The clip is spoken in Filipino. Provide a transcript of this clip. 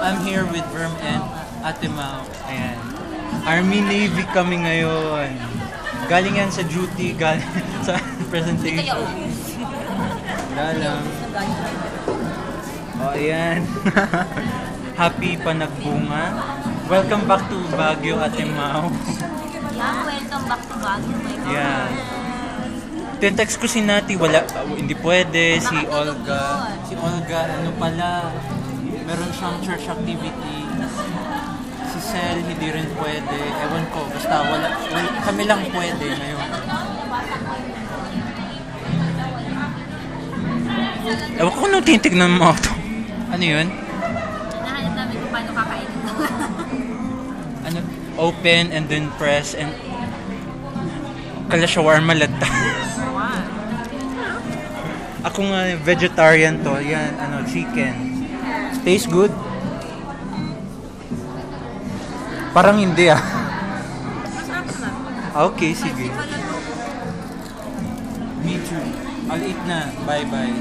I'm here with Verm and Ate Mau. Ayan. Army Navy kami ngayon. Galing yan sa duty, galing sa presentation. Wala lang. O, ayan. Happy pa nagbunga. Welcome back to Baguio, Ate Mau. Yeah, welcome back to Baguio, my God. Yeah. Text ko si Nati, wala, hindi pwede. Si Olga, ano pala, meron siyang church activity. Si Sel, hindi rin pwede. Ewan ko, basta wala kami lang pwede ngayon. Ewan ko kung nung tinitignan mo ito. Ano yun? Nahanap namin kung paano kakainin ito. Ano? Open and then press and kala shawarma lata. Ako nga vegetarian to. Yan, ano, chicken. Tastes good? Parang hindi ah. Masarap naman. Okay, sige. Me too. I'll eat na. Bye-bye.